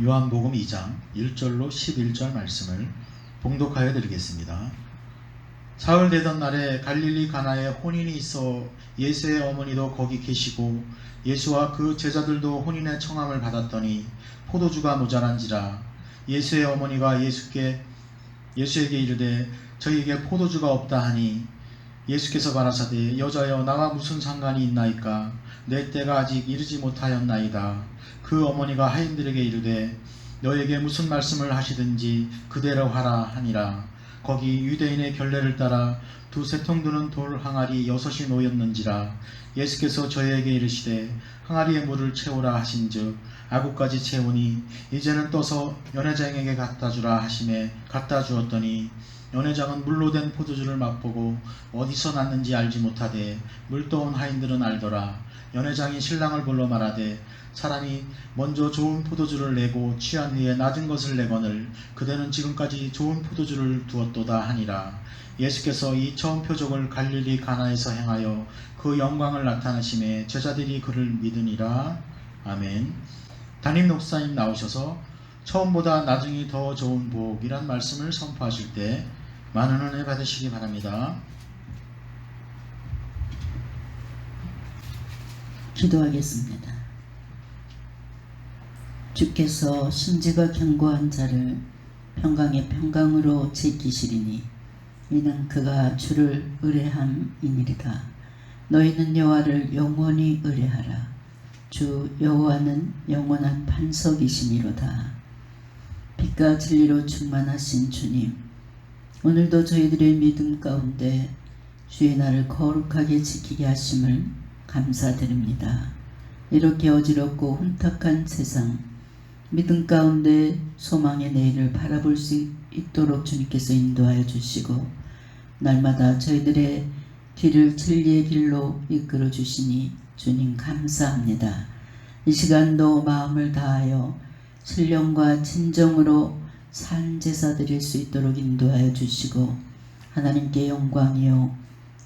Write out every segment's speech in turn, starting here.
요한복음 2장 1절로 11절 말씀을 봉독하여 드리겠습니다. 사흘 되던 날에 갈릴리 가나에 혼인이 있어 예수의 어머니도 거기 계시고 예수와 그 제자들도 혼인의 청함을 받았더니 포도주가 모자란지라. 예수의 어머니가 예수에게 이르되 저희에게 포도주가 없다 하니 예수께서 가라사대 여자여 나와 무슨 상관이 있나이까 내 때가 아직 이르지 못하였나이다. 그 어머니가 하인들에게 이르되 너에게 무슨 말씀을 하시든지 그대로 하라 하니라. 거기 유대인의 결례를 따라 두세 통 드는 돌 항아리 6이 놓였는지라. 예수께서 저희에게 이르시되 항아리에 물을 채우라 하신즉 아구까지 채우니 이제는 떠서 연회장에게 갖다 주라 하심에 갖다 주었더니 연회장은 물로 된 포도주를 맛보고 어디서 났는지 알지 못하되 물떠온 하인들은 알더라. 연회장이 신랑을 불러 말하되 사람이 먼저 좋은 포도주를 내고 취한 후에 낮은 것을 내거늘 그대는 지금까지 좋은 포도주를 두었도다 하니라. 예수께서 이 처음 표적을 갈릴리 가나에서 행하여 그 영광을 나타내심에 제자들이 그를 믿으니라. 아멘. 담임 목사님 나오셔서 처음보다 나중이 더 좋은 복이란 말씀을 선포하실 때 많은 은혜 받으시기 바랍니다. 기도하겠습니다. 주께서 심지가 견고한 자를 평강의 평강으로 지키시리니 이는 그가 주를 의뢰함이니이다. 너희는 여호와를 영원히 의뢰하라. 주 여호와는 영원한 반석이시니로다. 빛과 진리로 충만하신 주님, 오늘도 저희들의 믿음 가운데 주의 날을 거룩하게 지키게 하심을 감사드립니다. 이렇게 어지럽고 혼탁한 세상, 믿음 가운데 소망의 내일을 바라볼 수 있도록 주님께서 인도하여 주시고 날마다 저희들의 길을 진리의 길로 이끌어 주시니 주님 감사합니다. 이 시간도 마음을 다하여 신령과 진정으로 산 제사 드릴 수 있도록 인도하여 주시고 하나님께 영광이요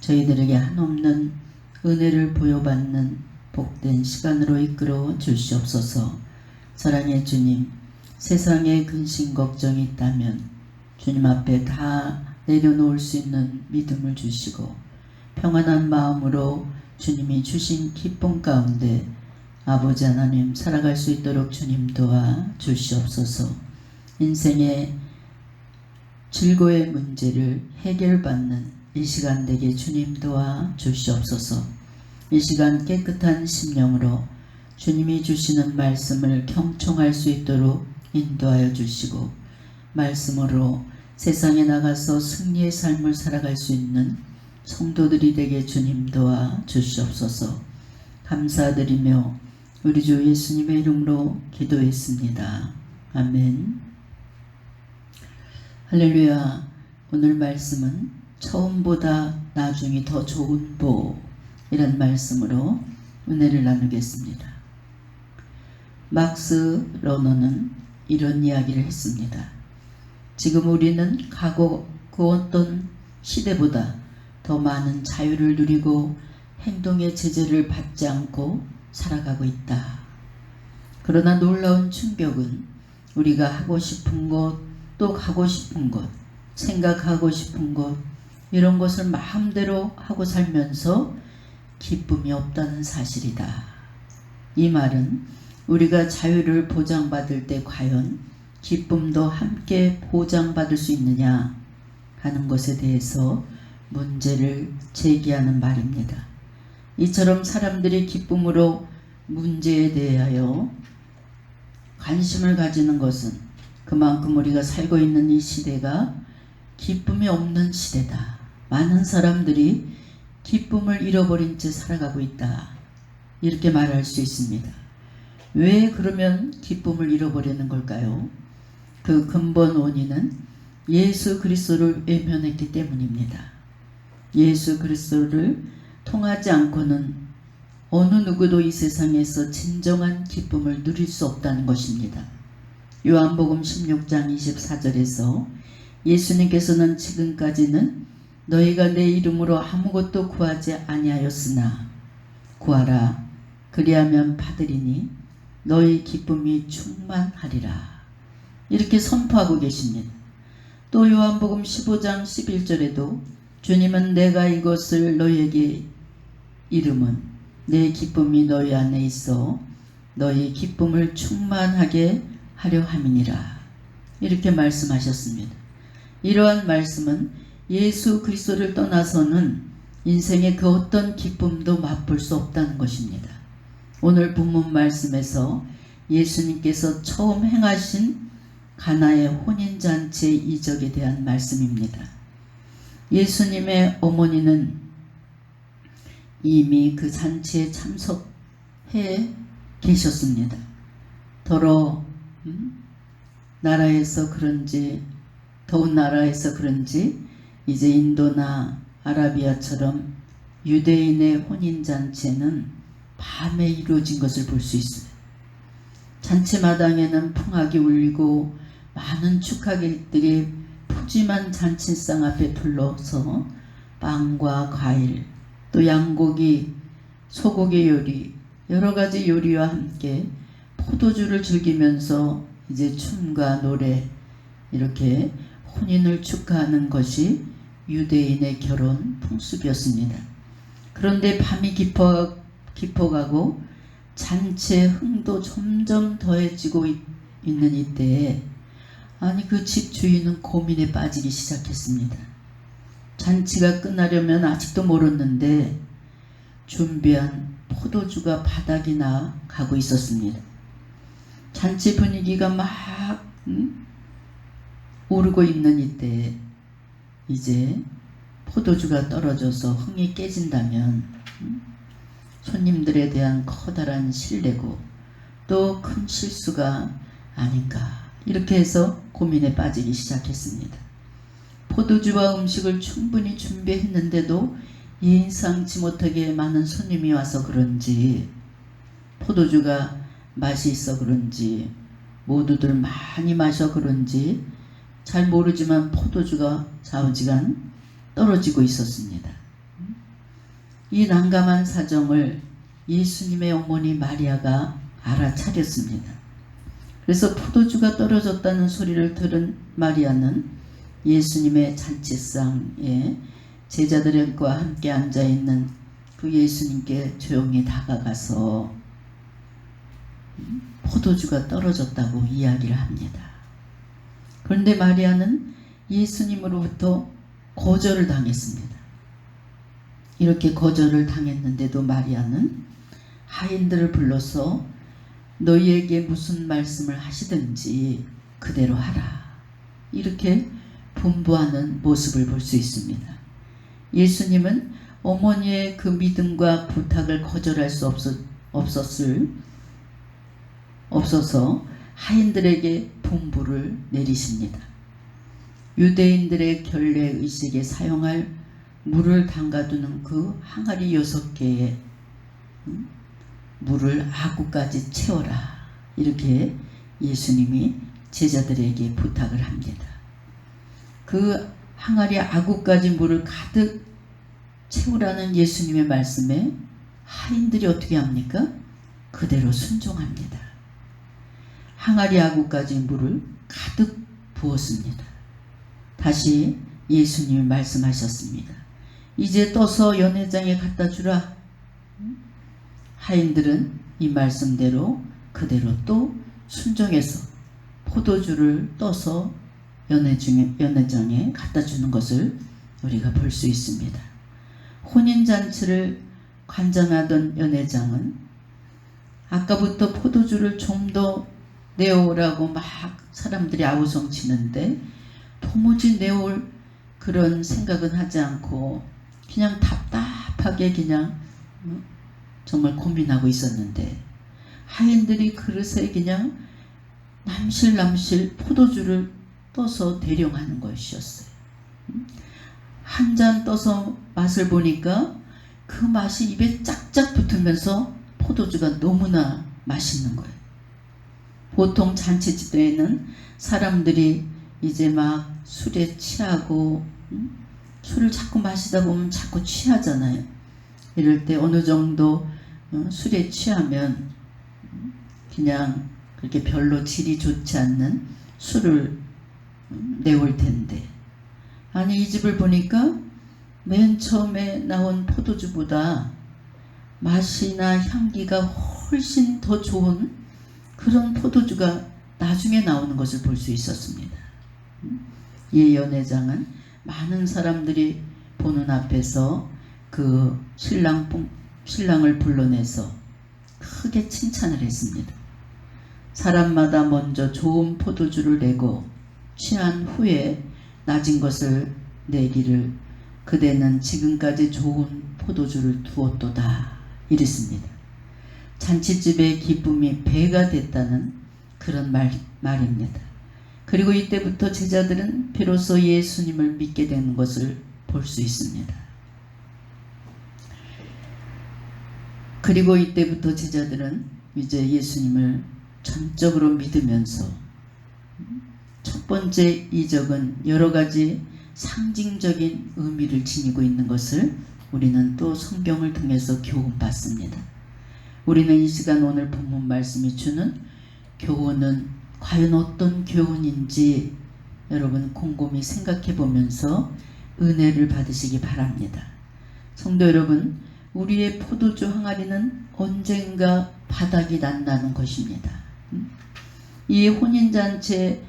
저희들에게 한없는 은혜를 부여받는 복된 시간으로 이끌어 주시옵소서. 사랑의 주님, 세상에 근심 걱정이 있다면 주님 앞에 다 내려놓을 수 있는 믿음을 주시고 평안한 마음으로 주님이 주신 기쁨 가운데 아버지 하나님 살아갈 수 있도록 주님 도와 주시옵소서. 인생의 즐거움의 문제를 해결받는 이 시간 되게 주님 도와 주시옵소서. 이 시간 깨끗한 심령으로 주님이 주시는 말씀을 경청할 수 있도록 인도하여 주시고 말씀으로 세상에 나가서 승리의 삶을 살아갈 수 있는 성도들이 되게 주님 도와 주시옵소서. 감사드리며 우리 주 예수님의 이름으로 기도했습니다. 아멘. 할렐루야. 오늘 말씀은 처음보다 나중이 더 좋은 복 이런 말씀으로 은혜를 나누겠습니다. 막스 러너는 이런 이야기를 했습니다. 지금 우리는 과거 그 어떤 시대보다 더 많은 자유를 누리고 행동의 제재를 받지 않고 살아가고 있다. 그러나 놀라운 충격은 우리가 하고 싶은 것, 또 가고 싶은 것, 생각하고 싶은 것 이런 것을 마음대로 하고 살면서 기쁨이 없다는 사실이다. 이 말은 우리가 자유를 보장받을 때 과연 기쁨도 함께 보장받을 수 있느냐 하는 것에 대해서 문제를 제기하는 말입니다. 이처럼 사람들이 기쁨으로 문제에 대하여 관심을 가지는 것은 그만큼 우리가 살고 있는 이 시대가 기쁨이 없는 시대다. 많은 사람들이 기쁨을 잃어버린 채 살아가고 있다. 이렇게 말할 수 있습니다. 왜 그러면 기쁨을 잃어버리는 걸까요? 그 근본 원인은 예수 그리스도를 외면했기 때문입니다. 예수 그리스도를 통하지 않고는 어느 누구도 이 세상에서 진정한 기쁨을 누릴 수 없다는 것입니다. 요한복음 16장 24절에서 예수님께서는 지금까지는 너희가 내 이름으로 아무것도 구하지 아니하였으나 구하라 그리하면 받으리니 너희 기쁨이 충만하리라. 이렇게 선포하고 계십니다. 또 요한복음 15장 11절에도 주님은 내가 이것을 너희에게 이름은 내 기쁨이 너희 안에 있어 너희 기쁨을 충만하게 하려 함이니라. 이렇게 말씀하셨습니다. 이러한 말씀은 예수 그리스도를 떠나서는 인생의 그 어떤 기쁨도 맛볼 수 없다는 것입니다. 오늘 본문 말씀에서 예수님께서 처음 행하신 가나의 혼인잔치의 이적에 대한 말씀입니다. 예수님의 어머니는 이미 그 잔치에 참석해 계셨습니다. 더러 나라에서 그런지 더운 나라에서 그런지 이제 인도나 아라비아처럼 유대인의 혼인잔치는 밤에 이루어진 것을 볼 수 있어요. 잔치마당에는 풍악이 울리고 많은 축하객들이 푸짐한 잔치상 앞에 둘러서 빵과 과일, 또 양고기, 소고기 요리, 여러 가지 요리와 함께 포도주를 즐기면서 이제 춤과 노래, 이렇게 혼인을 축하하는 것이 유대인의 결혼 풍습이었습니다. 그런데 밤이 깊어가고 잔치의 흥도 점점 더해지고 있는 이때에 그 집 주인은 고민에 빠지기 시작했습니다. 잔치가 끝나려면 아직도 멀었는데 준비한 포도주가 바닥이 나 가고 있었습니다. 잔치 분위기가 막 오르고 있는 이때 이제 포도주가 떨어져서 흥이 깨진다면 손님들에 대한 커다란 신뢰고 또 큰 실수가 아닌가, 이렇게 해서 고민에 빠지기 시작했습니다. 포도주와 음식을 충분히 준비했는데도 예상치 못하게 많은 손님이 와서 그런지, 포도주가 맛이 있어 그런지, 모두들 많이 마셔 그런지 잘 모르지만 포도주가 좌우지간 떨어지고 있었습니다. 이 난감한 사정을 예수님의 어머니 마리아가 알아차렸습니다. 그래서 포도주가 떨어졌다는 소리를 들은 마리아는 예수님의 잔치상에 제자들과 함께 앉아있는 그 예수님께 조용히 다가가서 포도주가 떨어졌다고 이야기를 합니다. 그런데 마리아는 예수님으로부터 거절을 당했습니다. 이렇게 거절을 당했는데도 마리아는 하인들을 불러서 너희에게 무슨 말씀을 하시든지 그대로 하라, 이렇게 분부하는 모습을 볼 수 있습니다. 예수님은 어머니의 그 믿음과 부탁을 거절할 수 없어서 하인들에게 분부를 내리십니다. 유대인들의 결례 의식에 사용할 물을 담가두는 그 항아리 6개에 물을 아구까지 채워라, 이렇게 예수님이 제자들에게 부탁을 합니다. 그 항아리 아구까지 물을 가득 채우라는 예수님의 말씀에 하인들이 어떻게 합니까? 그대로 순종합니다. 항아리 아구까지 물을 가득 부었습니다. 다시 예수님이 말씀하셨습니다. 이제 떠서 연회장에 갖다 주라. 하인들은 이 말씀대로 그대로 또 순종해서 포도주를 떠서 연회장에 갖다 주는 것을 우리가 볼 수 있습니다. 혼인잔치를 관장하던 연회장은 아까부터 포도주를 좀 더 내어오라고 막 사람들이 아우성치는데 도무지 내올 그런 생각은 하지 않고 그냥 답답하게 그냥 정말 고민하고 있었는데, 하인들이 그릇에 그냥 남실남실 포도주를 떠서 대령하는 것이었어요. 한 잔 떠서 맛을 보니까 그 맛이 입에 짝짝 붙으면서 포도주가 너무나 맛있는 거예요. 보통 잔치집에는 사람들이 이제 막 술에 취하고 술을 자꾸 마시다 보면 자꾸 취하잖아요. 이럴 때 어느 정도 술에 취하면 그냥 그렇게 별로 질이 좋지 않는 술을 내올 텐데, 아니 이 집을 보니까 맨 처음에 나온 포도주보다 맛이나 향기가 훨씬 더 좋은 그런 포도주가 나중에 나오는 것을 볼 수 있었습니다. 이 연회장은 많은 사람들이 보는 앞에서 그 신랑을 불러내서 크게 칭찬을 했습니다. 사람마다 먼저 좋은 포도주를 내고 취한 후에 낮은 것을 내기를 그대는 지금까지 좋은 포도주를 두었도다 이랬습니다. 잔치집의 기쁨이 배가 됐다는 그런 말입니다. 그리고 이때부터 제자들은 비로소 예수님을 믿게 되는 것을 볼 수 있습니다. 그리고 이때부터 제자들은 이제 예수님을 전적으로 믿으면서, 첫 번째 이적은 여러 가지 상징적인 의미를 지니고 있는 것을 우리는 또 성경을 통해서 교훈받습니다. 우리는 이 시간 오늘 본문 말씀이 주는 교훈은 과연 어떤 교훈인지 여러분 곰곰이 생각해 보면서 은혜를 받으시기 바랍니다. 성도 여러분, 우리의 포도주 항아리는 언젠가 바닥이 난다는 것입니다. 이 혼인잔치의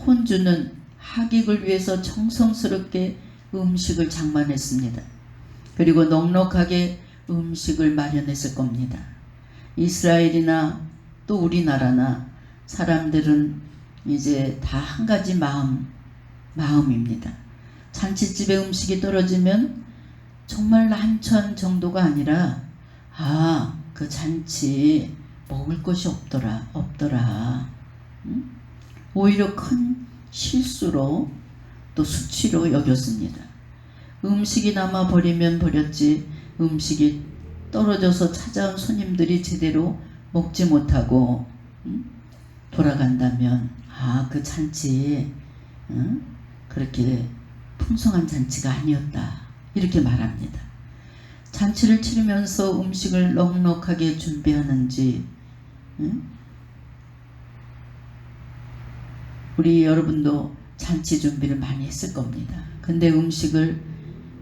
혼주는 하객을 위해서 정성스럽게 음식을 장만했습니다. 그리고 넉넉하게 음식을 마련했을 겁니다. 이스라엘이나 또 우리나라나 사람들은 이제 다 한 가지 마음입니다. 잔치집에 음식이 떨어지면 정말 난처한 정도가 아니라, 그 잔치 먹을 것이 없더라. 오히려 큰 실수로 또 수치로 여겼습니다. 음식이 남아 버리면 버렸지, 음식이 떨어져서 찾아온 손님들이 제대로 먹지 못하고 돌아간다면 그 잔치 그렇게 풍성한 잔치가 아니었다 이렇게 말합니다. 잔치를 치르면서 음식을 넉넉하게 준비하는지 우리 여러분도 잔치 준비를 많이 했을 겁니다. 근데 음식을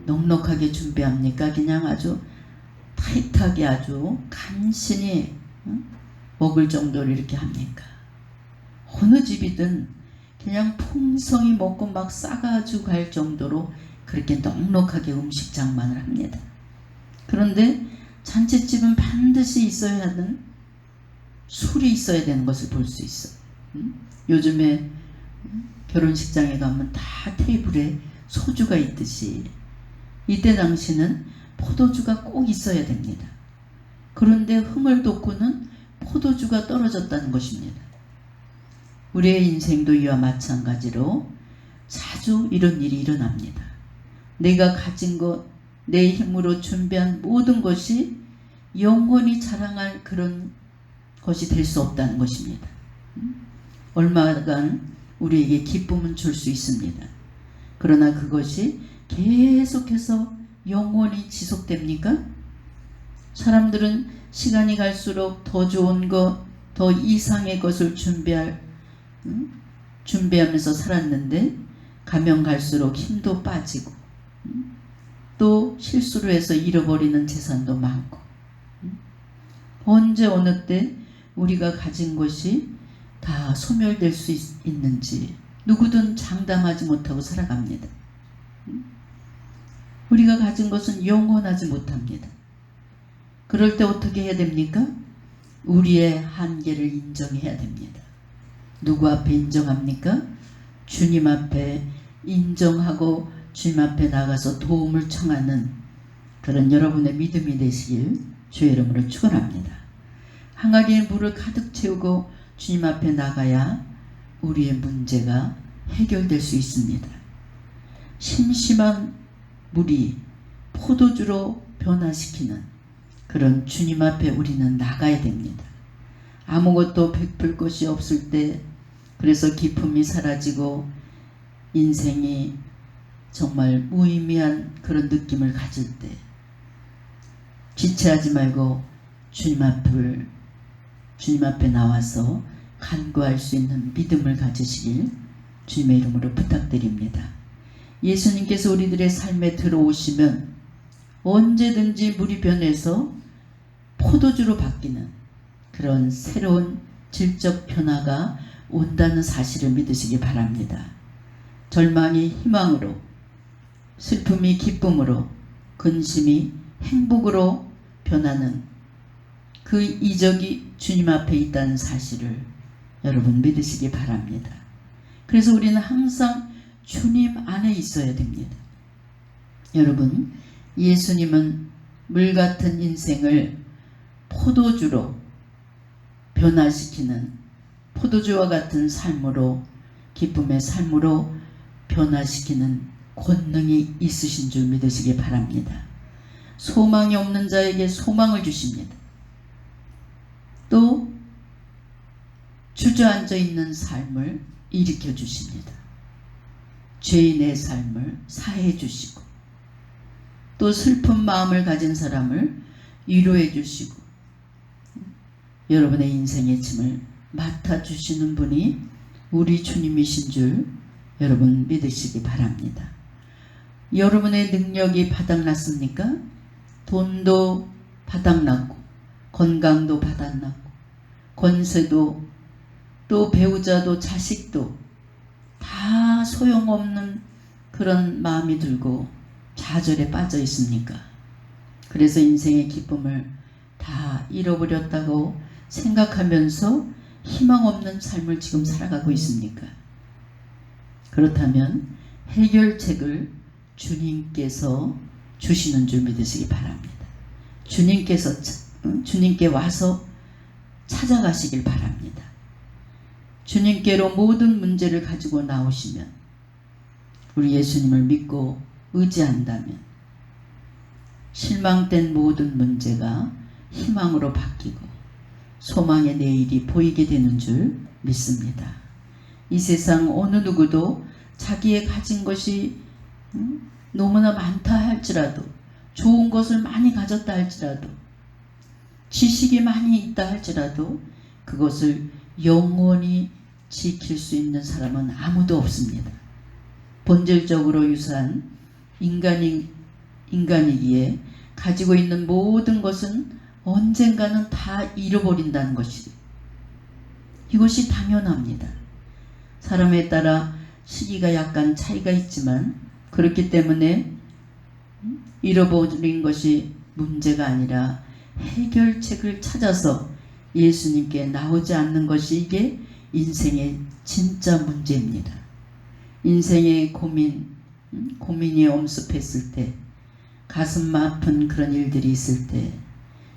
넉넉하게 준비합니까? 그냥 아주 타이트하게 아주 간신히 먹을 정도로 이렇게 합니까? 어느 집이든 그냥 풍성히 먹고 막 싸가지고 갈 정도로 그렇게 넉넉하게 음식 장만을 합니다. 그런데 잔치집은 반드시 있어야 하는 술이 있어야 되는 것을 볼 수 있어. 요즘에 결혼식장에 가면 다 테이블에 소주가 있듯이 이때 당시는 포도주가 꼭 있어야 됩니다. 그런데 흥을 돋구는 포도주가 떨어졌다는 것입니다. 우리의 인생도 이와 마찬가지로 자주 이런 일이 일어납니다. 내가 가진 것, 내 힘으로 준비한 모든 것이 영원히 자랑할 그런 것이 될 수 없다는 것입니다. 얼마간 우리에게 기쁨은 줄 수 있습니다. 그러나 그것이 계속해서 영원히 지속됩니까? 사람들은 시간이 갈수록 더 좋은 것, 더 이상의 것을 준비하면서 살았는데 가면 갈수록 힘도 빠지고 또 실수를 해서 잃어버리는 재산도 많고, 언제 어느 때 우리가 가진 것이 다 소멸될 수 있는지 누구든 장담하지 못하고 살아갑니다. 우리가 가진 것은 영원하지 못합니다. 그럴 때 어떻게 해야 됩니까? 우리의 한계를 인정해야 됩니다. 누구 앞에 인정합니까? 주님 앞에 인정하고 주님 앞에 나가서 도움을 청하는 그런 여러분의 믿음이 되시길 주의 이름으로 축원합니다. 항아리에 물을 가득 채우고 주님 앞에 나가야 우리의 문제가 해결될 수 있습니다. 심심한 물이 포도주로 변화시키는 그런 주님 앞에 우리는 나가야 됩니다. 아무것도 베풀 것이 없을 때, 그래서 기쁨이 사라지고 인생이 정말 무의미한 그런 느낌을 가질 때 지체하지 말고 주님 앞을 주님 앞에 나와서 간구할 수 있는 믿음을 가지시길 주님의 이름으로 부탁드립니다. 예수님께서 우리들의 삶에 들어오시면 언제든지 물이 변해서 포도주로 바뀌는 그런 새로운 질적 변화가 온다는 사실을 믿으시기 바랍니다. 절망이 희망으로, 슬픔이 기쁨으로, 근심이 행복으로 변하는 그 이적이 주님 앞에 있다는 사실을 여러분 믿으시기 바랍니다. 그래서 우리는 항상 주님 안에 있어야 됩니다. 여러분, 예수님은 물 같은 인생을 포도주로 변화시키는 포도주와 같은 삶으로, 기쁨의 삶으로 변화시키는 권능이 있으신 줄 믿으시기 바랍니다. 소망이 없는 자에게 소망을 주십니다. 또 주저앉아 있는 삶을 일으켜 주십니다. 죄인의 삶을 사해 주시고, 또 슬픈 마음을 가진 사람을 위로해 주시고, 여러분의 인생의 짐을 맡아주시는 분이 우리 주님이신 줄 여러분 믿으시기 바랍니다. 여러분의 능력이 바닥났습니까? 돈도 바닥났고, 건강도 바닥났고, 권세도, 또 배우자도 자식도 다 소용없는 그런 마음이 들고 좌절에 빠져 있습니까? 그래서 인생의 기쁨을 다 잃어버렸다고 생각하면서 희망 없는 삶을 지금 살아가고 있습니까? 그렇다면 해결책을 주님께서 주시는 줄 믿으시기 바랍니다. 주님께 와서 찾아가시길 바랍니다. 주님께로 모든 문제를 가지고 나오시면, 우리 예수님을 믿고 의지한다면 실망된 모든 문제가 희망으로 바뀌고 소망의 내일이 보이게 되는 줄 믿습니다. 이 세상 어느 누구도 자기의 가진 것이 너무나 많다 할지라도, 좋은 것을 많이 가졌다 할지라도, 지식이 많이 있다 할지라도 그것을 영원히 지킬 수 있는 사람은 아무도 없습니다. 본질적으로 유사한 인간이기에 가지고 있는 모든 것은 언젠가는 다 잃어버린다는 것이, 이것이 당연합니다. 사람에 따라 시기가 약간 차이가 있지만 그렇기 때문에 잃어버린 것이 문제가 아니라 해결책을 찾아서 예수님께 나오지 않는 것이 이게 인생의 진짜 문제입니다. 인생의 고민이 엄습했을 때, 가슴 아픈 그런 일들이 있을 때,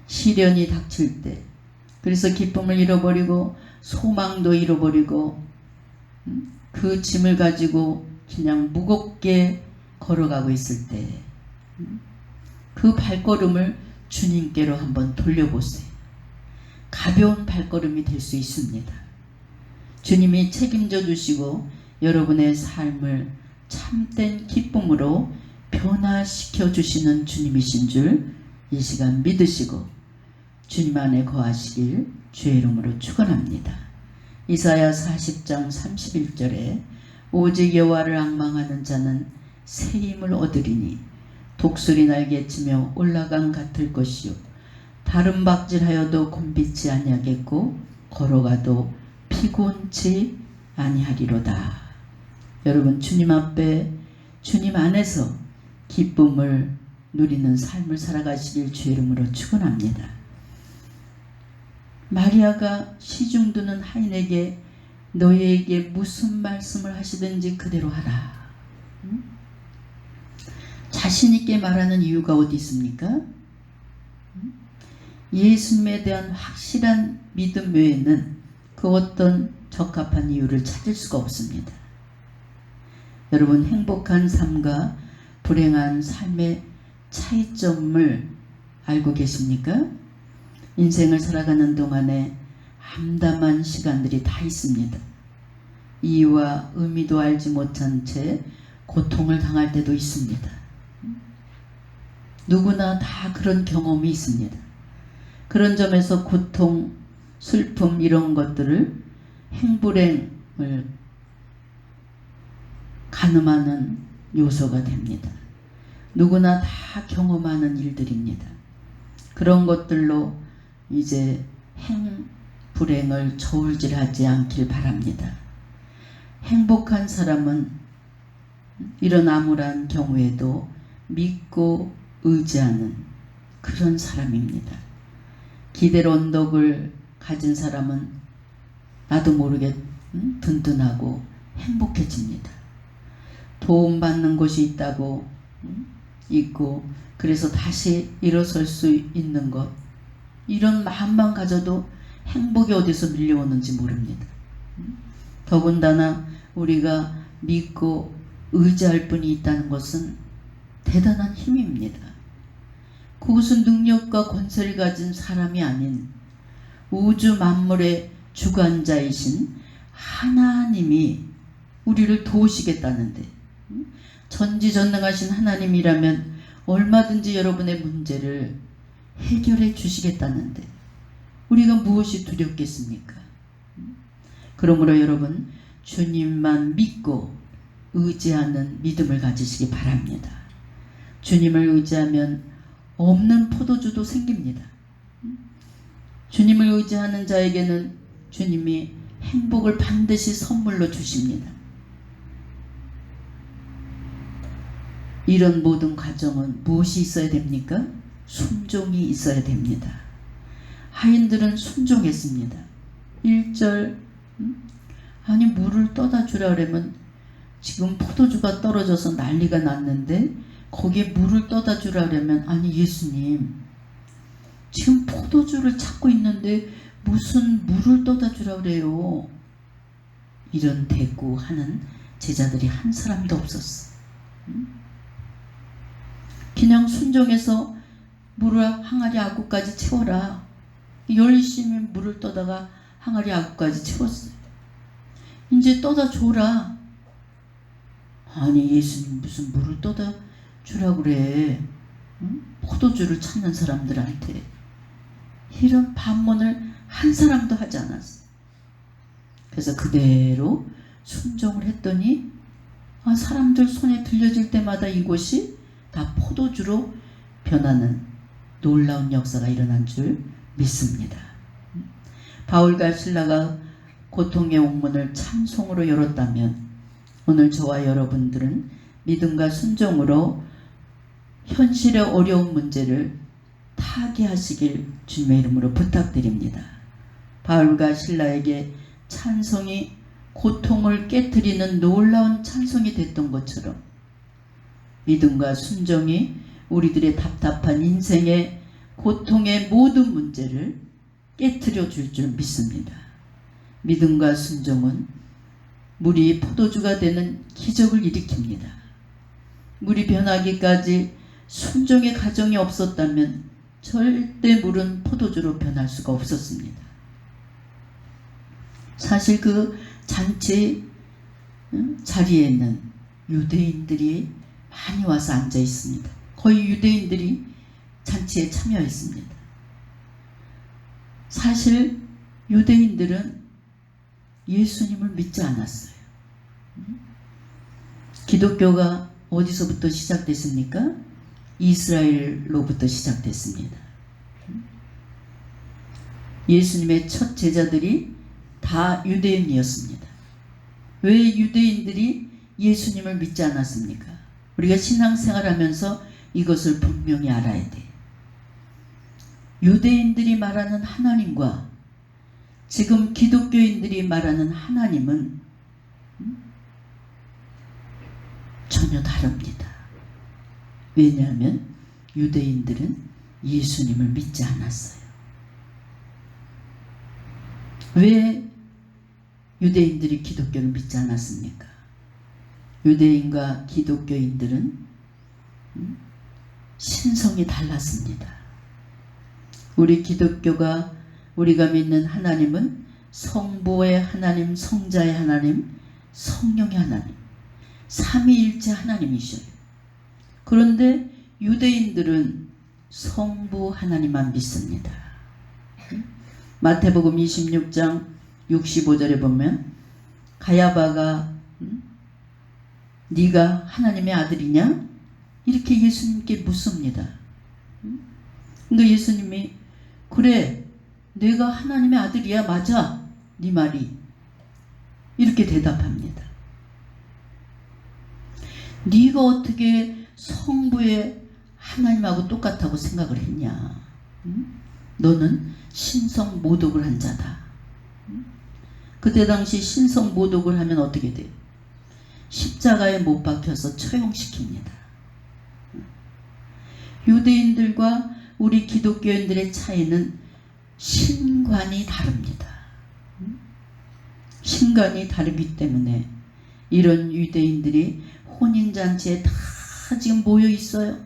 시련이 닥칠 때, 그래서 기쁨을 잃어버리고 소망도 잃어버리고 그 짐을 가지고 그냥 무겁게 걸어가고 있을 때, 그 발걸음을 주님께로 한번 돌려보세요. 가벼운 발걸음이 될 수 있습니다. 주님이 책임져 주시고 여러분의 삶을 참된 기쁨으로 변화시켜 주시는 주님이신 줄 이 시간 믿으시고 주님 안에 거하시길 주의 이름으로 축원합니다. 이사야 40장 31절에 오직 여호와를 앙망하는 자는 새 힘을 얻으리니 독수리 날개치며 올라감 같을 것이요 다른 박질하여도 곤비치 아니하겠고 걸어가도 피곤치 아니하리로다. 여러분, 주님 앞에, 주님 안에서 기쁨을 누리는 삶을 살아가시길 주의 이름으로 축원합니다. 마리아가 시중드는 하인에게 너희에게 무슨 말씀을 하시든지 그대로 하라. 자신 있게 말하는 이유가 어디 있습니까? 예수님에 대한 확실한 믿음 외에는 그 어떤 적합한 이유를 찾을 수가 없습니다. 여러분, 행복한 삶과 불행한 삶의 차이점을 알고 계십니까? 인생을 살아가는 동안에 암담한 시간들이 다 있습니다. 이유와 의미도 알지 못한 채 고통을 당할 때도 있습니다. 누구나 다 그런 경험이 있습니다. 그런 점에서 고통 슬픔 이런 것들을 행불행을 가늠하는 요소가 됩니다. 누구나 다 경험하는 일들입니다. 그런 것들로 이제 행불행을 저울질하지 않길 바랍니다. 행복한 사람은 이런 암울한 경우에도 믿고 의지하는 그런 사람입니다. 기댈 언덕을 가진 사람은 나도 모르게 든든하고 행복해집니다. 도움받는 곳이 있고 그래서 다시 일어설 수 있는 것, 이런 마음만 가져도 행복이 어디서 밀려오는지 모릅니다. 더군다나 우리가 믿고 의지할 분이 있다는 것은 대단한 힘입니다. 그것은 능력과 권세를 가진 사람이 아닌 우주 만물의 주관자이신 하나님이 우리를 도우시겠다는데, 전지전능하신 하나님이라면 얼마든지 여러분의 문제를 해결해 주시겠다는데 우리가 무엇이 두렵겠습니까? 그러므로 여러분, 주님만 믿고 의지하는 믿음을 가지시기 바랍니다. 주님을 의지하면 없는 포도주도 생깁니다. 주님을 의지하는 자에게는 주님이 행복을 반드시 선물로 주십니다. 이런 모든 과정은 무엇이 있어야 됩니까? 순종이 있어야 됩니다. 하인들은 순종했습니다. 1절 아니 물을 떠다 주라 그러면 지금 포도주가 떨어져서 난리가 났는데 거기에 물을 떠다 주라 그러면 아니 예수님 지금 포도주를 찾고 있는데 무슨 물을 떠다 주라 그래요. 이런 대꾸하는 제자들이 한 사람도 없었어. 그냥 순종해서 물을 항아리 아구까지 채워라. 열심히 물을 떠다가 항아리 아구까지 채웠어요. 이제 떠다 줘라. 아니 예수님 무슨 물을 떠다 주라 그래. 응? 포도주를 찾는 사람들한테. 이런 반문을 한 사람도 하지 않았어요. 그래서 그대로 순종을 했더니 사람들 손에 들려질 때마다 이곳이 다 포도주로 변하는 놀라운 역사가 일어난 줄 믿습니다. 바울과 실라가 고통의 옥문을 찬송으로 열었다면 오늘 저와 여러분들은 믿음과 순종으로 현실의 어려운 문제를 타개하시길 주님의 이름으로 부탁드립니다. 바울과 실라에게 찬송이 고통을 깨트리는 놀라운 찬송이 됐던 것처럼 믿음과 순종이 우리들의 답답한 인생의 고통의 모든 문제를 깨트려 줄 줄 믿습니다. 믿음과 순종은 물이 포도주가 되는 기적을 일으킵니다. 물이 변하기까지 순종의 과정이 없었다면 절대 물은 포도주로 변할 수가 없었습니다. 사실 그 잔치 자리에는 유대인들이 많이 와서 앉아 있습니다. 거의 유대인들이 잔치에 참여했습니다. 사실 유대인들은 예수님을 믿지 않았어요. 기독교가 어디서부터 시작됐습니까? 이스라엘로부터 시작됐습니다. 예수님의 첫 제자들이 다 유대인이었습니다. 왜 유대인들이 예수님을 믿지 않았습니까? 우리가 신앙생활하면서 이것을 분명히 알아야 돼. 유대인들이 말하는 하나님과 지금 기독교인들이 말하는 하나님은 전혀 다릅니다. 왜냐하면 유대인들은 예수님을 믿지 않았어요. 왜 유대인들이 기독교를 믿지 않았습니까? 유대인과 기독교인들은 신성이 달랐습니다. 우리 기독교가 우리가 믿는 하나님은 성부의 하나님, 성자의 하나님, 성령의 하나님, 삼위일체 하나님이셔요. 그런데 유대인들은 성부 하나님만 믿습니다. 마태복음 26장 65절에 보면 가야바가 네가 하나님의 아들이냐? 이렇게 예수님께 묻습니다. 근데 예수님이 그래 내가 하나님의 아들이야 맞아 네 말이 이렇게 대답합니다. 네가 어떻게 성부의 하나님하고 똑같다고 생각을 했냐? 너는 신성 모독을 한 자다. 그때 당시 신성 모독을 하면 어떻게 돼요? 십자가에 못 박혀서 처형시킵니다. 유대인들과 우리 기독교인들의 차이는 신관이 다릅니다. 신관이 다르기 때문에 이런 유대인들이 혼인잔치에 다 지금 모여 있어요.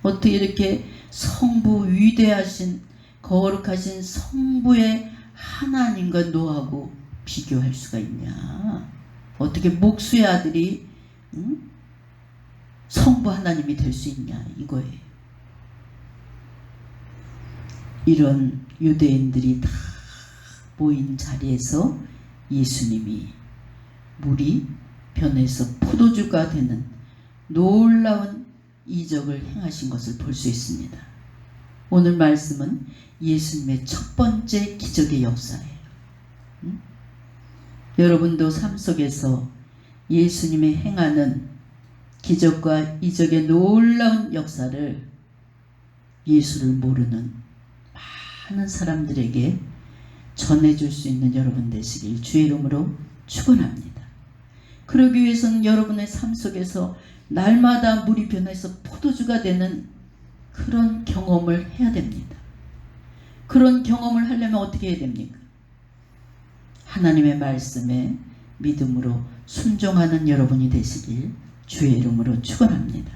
어떻게 이렇게 성부 위대하신 거룩하신 성부의 하나님과 너하고 비교할 수가 있냐? 어떻게 목수의 아들이 성부 하나님이 될 수 있냐 이거예요. 이런 유대인들이 다 모인 자리에서 예수님이 물이 변해서 포도주가 되는 놀라운 이적을 행하신 것을 볼 수 있습니다. 오늘 말씀은 예수님의 첫 번째 기적의 역사예요. 여러분도 삶 속에서 예수님의 행하는 기적과 이적의 놀라운 역사를 예수를 모르는 많은 사람들에게 전해줄 수 있는 여러분 되시길 주의 이름으로 축원합니다. 그러기 위해서는 여러분의 삶 속에서 날마다 물이 변해서 포도주가 되는 그런 경험을 해야 됩니다. 그런 경험을 하려면 어떻게 해야 됩니까? 하나님의 말씀에 믿음으로 순종하는 여러분이 되시길 주의 이름으로 축원합니다.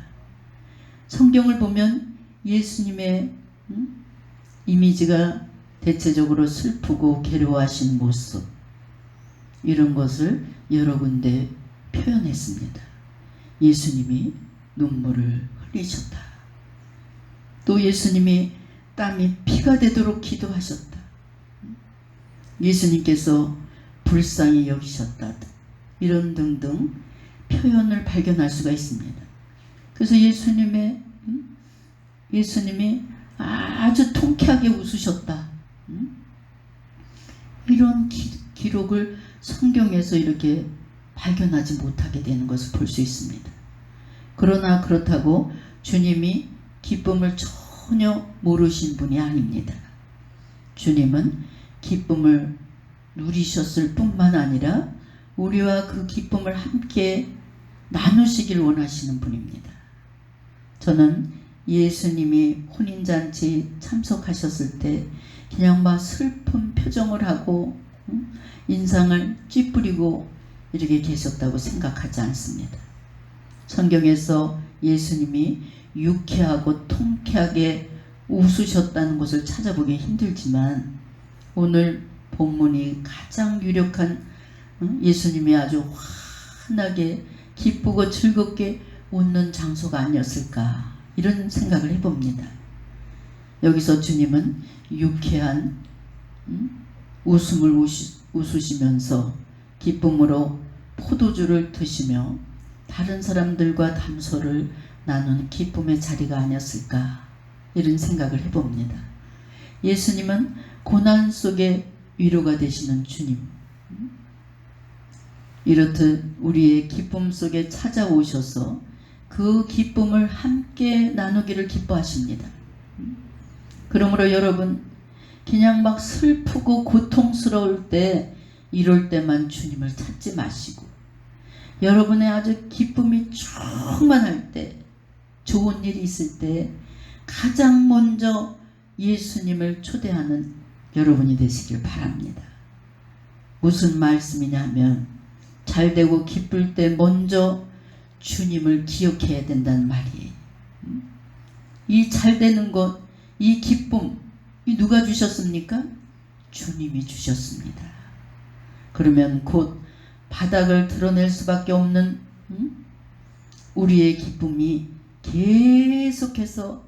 성경을 보면 예수님의 이미지가 대체적으로 슬프고 괴로워하신 모습 이런 것을 여러 군데 표현했습니다. 예수님이 눈물을 흘리셨다. 또 예수님이 땀이 피가 되도록 기도하셨다. 예수님께서 불쌍히 여기셨다. 이런 등등 표현을 발견할 수가 있습니다. 그래서 예수님이 아주 통쾌하게 웃으셨다. 이런 기록을 성경에서 이렇게 발견하지 못하게 되는 것을 볼 수 있습니다. 그러나 그렇다고 주님이 기쁨을 전혀 모르신 분이 아닙니다. 주님은 기쁨을 누리셨을 뿐만 아니라 우리와 그 기쁨을 함께 나누시길 원하시는 분입니다. 저는 예수님이 혼인잔치 참석하셨을 때 그냥 막 슬픈 표정을 하고 인상을 찌푸리고 이렇게 계셨다고 생각하지 않습니다. 성경에서 예수님이 유쾌하고 통쾌하게 웃으셨다는 것을 찾아보기 힘들지만 오늘 본문이 가장 유력한 예수님이 아주 환하게 기쁘고 즐겁게 웃는 장소가 아니었을까 이런 생각을 해봅니다. 여기서 주님은 유쾌한 웃음을 웃으시면서 기쁨으로 포도주를 드시며 다른 사람들과 담소를 나누는 기쁨의 자리가 아니었을까 이런 생각을 해봅니다. 예수님은 고난 속에 위로가 되시는 주님, 이렇듯 우리의 기쁨 속에 찾아오셔서 그 기쁨을 함께 나누기를 기뻐하십니다. 그러므로 여러분 그냥 막 슬프고 고통스러울 때 이럴 때만 주님을 찾지 마시고 여러분의 아주 기쁨이 충만할 때 좋은 일이 있을 때 가장 먼저 예수님을 초대하는 여러분이 되시길 바랍니다. 무슨 말씀이냐면 잘되고 기쁠 때 먼저 주님을 기억해야 된다는 말이에요. 이 잘되는 것, 이 기쁨, 이 누가 주셨습니까? 주님이 주셨습니다. 그러면 곧 바닥을 드러낼 수밖에 없는 우리의 기쁨이 계속해서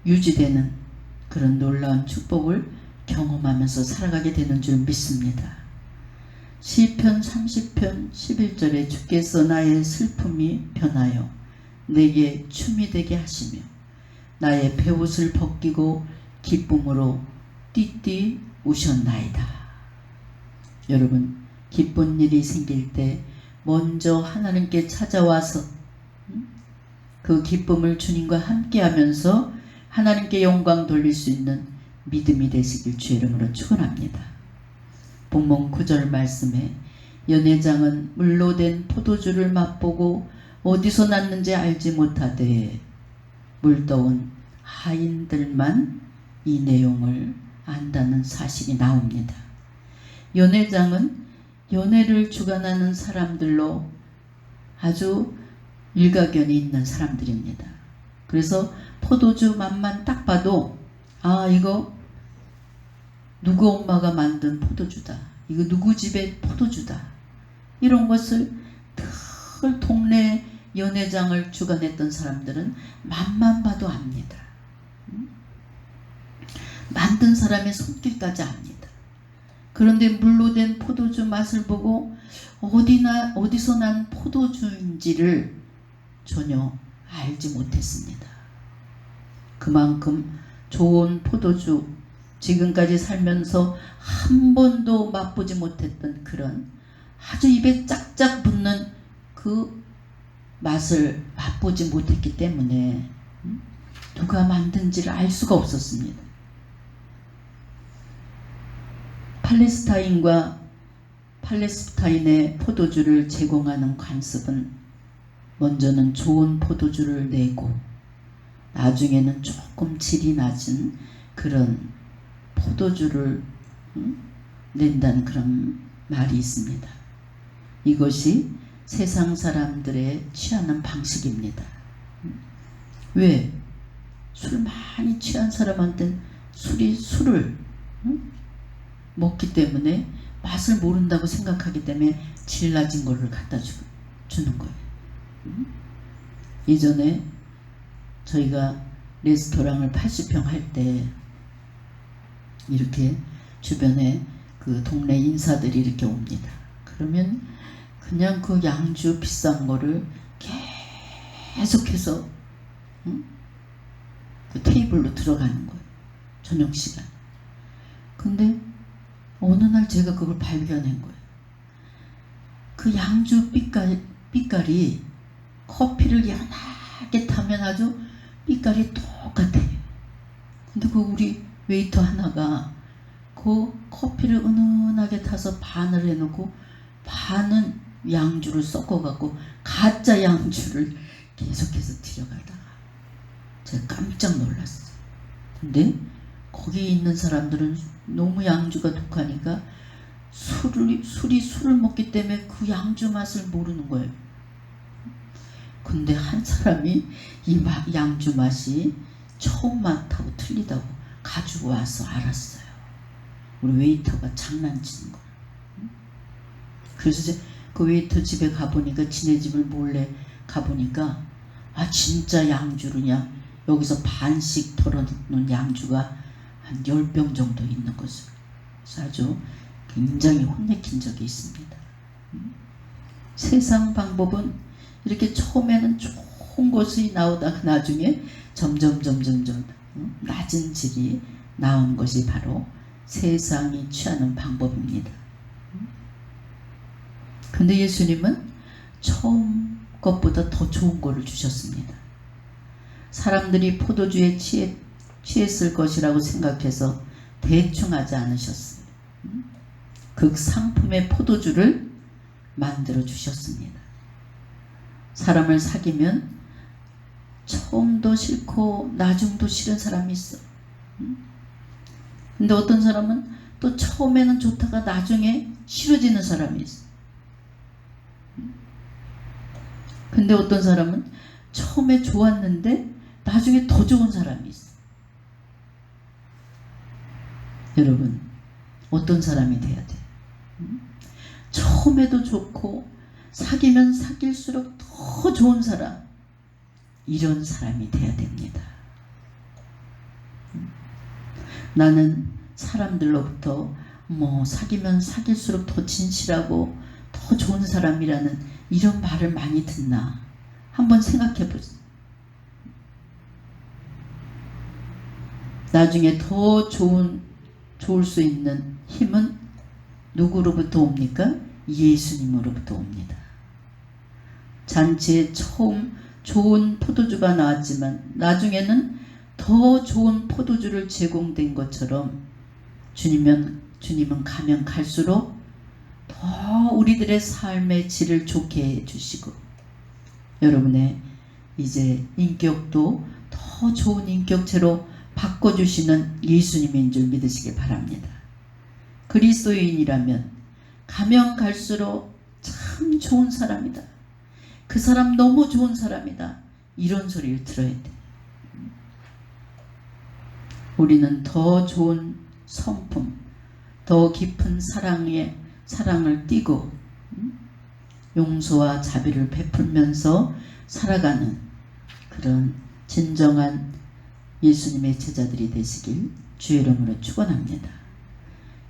유지되는 그런 놀라운 축복을 경험하면서 살아가게 되는 줄 믿습니다. 시편 30편 11절에 주께서 나의 슬픔이 변하여 내게 춤이 되게 하시며 나의 베옷을 벗기고 기쁨으로 띠띠 우셨나이다. 여러분, 기쁜 일이 생길 때 먼저 하나님께 찾아와서 그 기쁨을 주님과 함께하면서 하나님께 영광 돌릴 수 있는 믿음이 되시길 주의 이름으로 축원합니다. 본문 9절 말씀에 연회장은 물로 된 포도주를 맛보고 어디서 났는지 알지 못하되 물떠온 하인들만 이 내용을 안다는 사실이 나옵니다. 연회장은 연회를 주관하는 사람들로 아주 일가견이 있는 사람들입니다. 그래서 포도주 맛만 딱 봐도 아, 이거 누구 엄마가 만든 포도주다, 이거 누구 집의 포도주다, 이런 것을 늘 동네 연회장을 주관했던 사람들은 맛만 봐도 압니다. 만든 사람의 손길까지 압니다. 그런데 물로 된 포도주 맛을 보고 어디서 난 포도주인지를 전혀 알지 못했습니다. 그만큼 좋은 포도주, 지금까지 살면서 한 번도 맛보지 못했던 그런 아주 입에 짝짝 붙는 그 맛을 맛보지 못했기 때문에 누가 만든지를 알 수가 없었습니다. 팔레스타인의 포도주를 제공하는 관습은 먼저는 좋은 포도주를 내고 나중에는 조금 질이 낮은 그런 포도주를 낸다는 그런 말이 있습니다. 이것이 세상 사람들의 취하는 방식입니다. 왜? 술 많이 취한 사람한테 술을 먹기 때문에 맛을 모른다고 생각하기 때문에 질 낮은 거를 갖다 주는 거예요. 예전에 저희가 레스토랑을 80평 할 때 이렇게 주변에 그 동네 인사들이 이렇게 옵니다. 그러면 그냥 그 양주 비싼 거를 계속해서 그 테이블로 들어가는 거예요. 저녁 시간. 근데 어느 날 제가 그걸 발견한 거예요. 그 양주 빛깔이 커피를 연하게 타면 아주 빛깔이 똑같아요. 근데 그 우리 웨이터 하나가 그 커피를 은은하게 타서 반을 해놓고 반은 양주를 섞어갖고 가짜 양주를 계속해서 들여가다가 제가 깜짝 놀랐어요. 근데 거기 있는 사람들은 너무 양주가 독하니까 술을 먹기 때문에 그 양주 맛을 모르는 거예요. 근데 한 사람이 이 양주 맛이 처음 맛하고 틀리다고 가지고 와서 알았어요. 우리 웨이터가 장난치는 거예요. 그래서 이제 그 웨이터 집에 가보니까, 지네 집을 몰래 가보니까 아, 진짜 양주르냐, 여기서 반씩 덜어놓는 양주가 한 10병 정도 있는 것을. 그래서 아주 굉장히 혼내킨 적이 있습니다. 세상 방법은 이렇게 처음에는 좋은 것이 나오다가 나중에 점점 낮은 질이 나온 것이 바로 세상이 취하는 방법입니다. 근데 예수님은 처음 것보다 더 좋은 거를 주셨습니다. 사람들이 포도주에 취했을 것이라고 생각해서 대충 하지 않으셨습니다. 그 상품의 포도주를 만들어 주셨습니다. 사람을 사귀면 처음도 싫고 나중도 싫은 사람이 있어. 근데 어떤 사람은 또 처음에는 좋다가 나중에 싫어지는 사람이 있어. 근데 어떤 사람은 처음에 좋았는데 나중에 더 좋은 사람이 있어. 여러분, 어떤 사람이 돼야 돼? 처음에도 좋고 사귀면 사귈수록 더 좋은 사람, 이런 사람이 돼야 됩니다. 나는 사람들로부터 사귀면 사귈수록 더 진실하고 더 좋은 사람이라는 이런 말을 많이 듣나? 한번 생각해 보세요. 나중에 더 좋을 수 있는 힘은 누구로부터 옵니까? 예수님으로부터 옵니다. 잔치에 처음 좋은 포도주가 나왔지만 나중에는 더 좋은 포도주를 제공된 것처럼 주님은 가면 갈수록 더 우리들의 삶의 질을 좋게 해주시고 여러분의 이제 인격도 더 좋은 인격체로 바꿔주시는 예수님인 줄 믿으시길 바랍니다. 그리스도인이라면 가면 갈수록 참 좋은 사람이다. 그 사람 너무 좋은 사람이다. 이런 소리를 들어야 돼. 우리는 더 좋은 성품, 더 깊은 사랑을 띠고 용서와 자비를 베풀면서 살아가는 그런 진정한 예수님의 제자들이 되시길 주의 이름으로 축원합니다.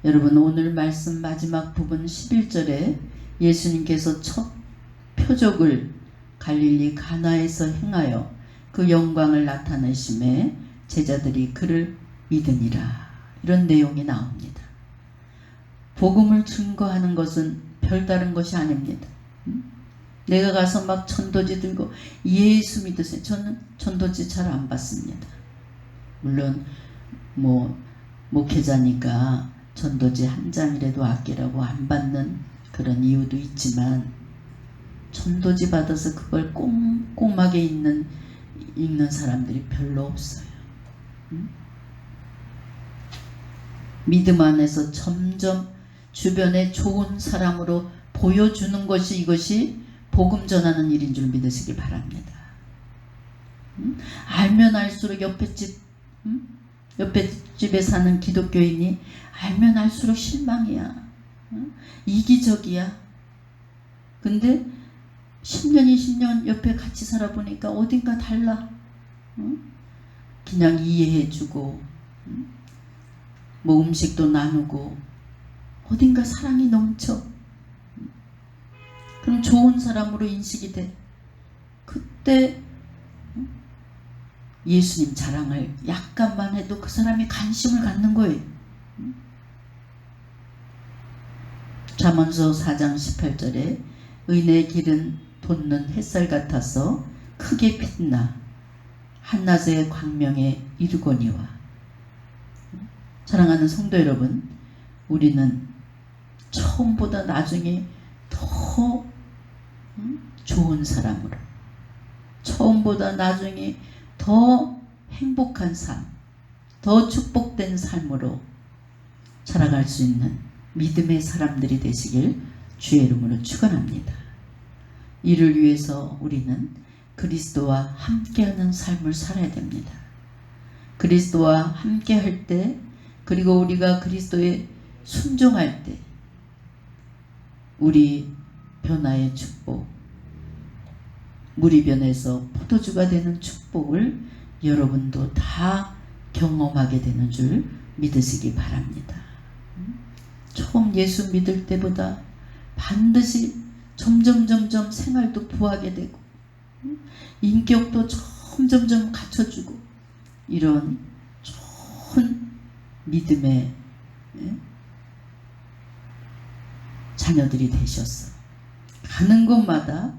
여러분 오늘 말씀 마지막 부분 11절에 예수님께서 첫 표적을 갈릴리 가나에서 행하여 그 영광을 나타내심에 제자들이 그를 믿으니라. 이런 내용이 나옵니다. 복음을 증거하는 것은 별다른 것이 아닙니다. 내가 가서 막 전도지 들고 예수 믿으세요. 저는 전도지 잘 안 받습니다. 물론 목회자니까 전도지 한 장이라도 아끼라고 안 받는 그런 이유도 있지만 전도지 받아서 그걸 꼼꼼하게 읽는 사람들이 별로 없어요. 믿음 안에서 점점 주변에 좋은 사람으로 보여주는 것이 이것이 복음 전하는 일인 줄 믿으시기 바랍니다. 알면 알수록 옆에 집에 사는 기독교인이 알면 알수록 실망이야. 이기적이야. 근데 10년 20년 옆에 같이 살아보니까 어딘가 달라. 그냥 이해해주고 음식도 나누고 어딘가 사랑이 넘쳐. 그럼 좋은 사람으로 인식이 돼. 그때 예수님 자랑을 약간만 해도 그 사람이 관심을 갖는 거예요. 잠언서 4장 18절에 의인의 길은 돋는 햇살 같아서 크게 빛나 한낮의 광명에 이르거니와. 사랑하는 성도 여러분, 우리는 처음보다 나중에 더 좋은 사람으로, 처음보다 나중에 더 행복한 삶, 더 축복된 삶으로 살아갈 수 있는 믿음의 사람들이 되시길 주의 이름으로 축원합니다. 이를 위해서 우리는 그리스도와 함께하는 삶을 살아야 됩니다. 그리스도와 함께할 때, 그리고 우리가 그리스도에 순종할 때 우리 변화의 축복, 물이 변해서 포도주가 되는 축복을 여러분도 다 경험하게 되는 줄 믿으시기 바랍니다. 처음 예수 믿을 때보다 반드시 점점 생활도 부하게 되고 인격도 점점 갖춰주고 이런 좋은 믿음의 자녀들이 되셨어. 가는 곳마다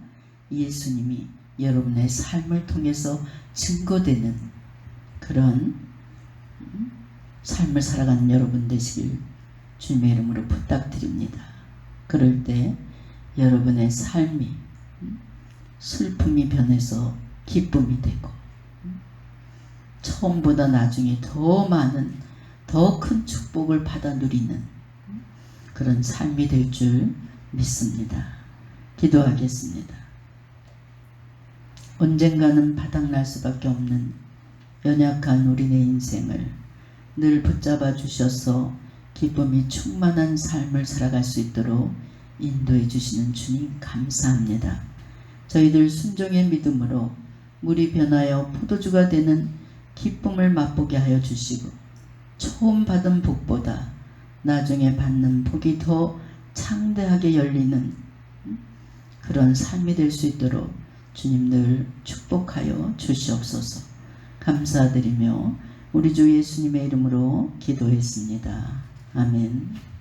예수님이 여러분의 삶을 통해서 증거되는 그런 삶을 살아가는 여러분 되시길 주님의 이름으로 부탁드립니다. 그럴 때 여러분의 삶이 슬픔이 변해서 기쁨이 되고 처음보다 나중에 더 많은 더 큰 축복을 받아 누리는 그런 삶이 될 줄 믿습니다. 기도하겠습니다. 언젠가는 바닥날 수밖에 없는 연약한 우리네 인생을 늘 붙잡아 주셔서 기쁨이 충만한 삶을 살아갈 수 있도록 인도해 주시는 주님 감사합니다. 저희들 순종의 믿음으로 물이 변하여 포도주가 되는 기쁨을 맛보게 하여 주시고 처음 받은 복보다 나중에 받는 복이 더 창대하게 열리는 그런 삶이 될 수 있도록 주님 늘 축복하여 주시옵소서. 감사드리며 우리 주 예수님의 이름으로 기도했습니다. 아멘.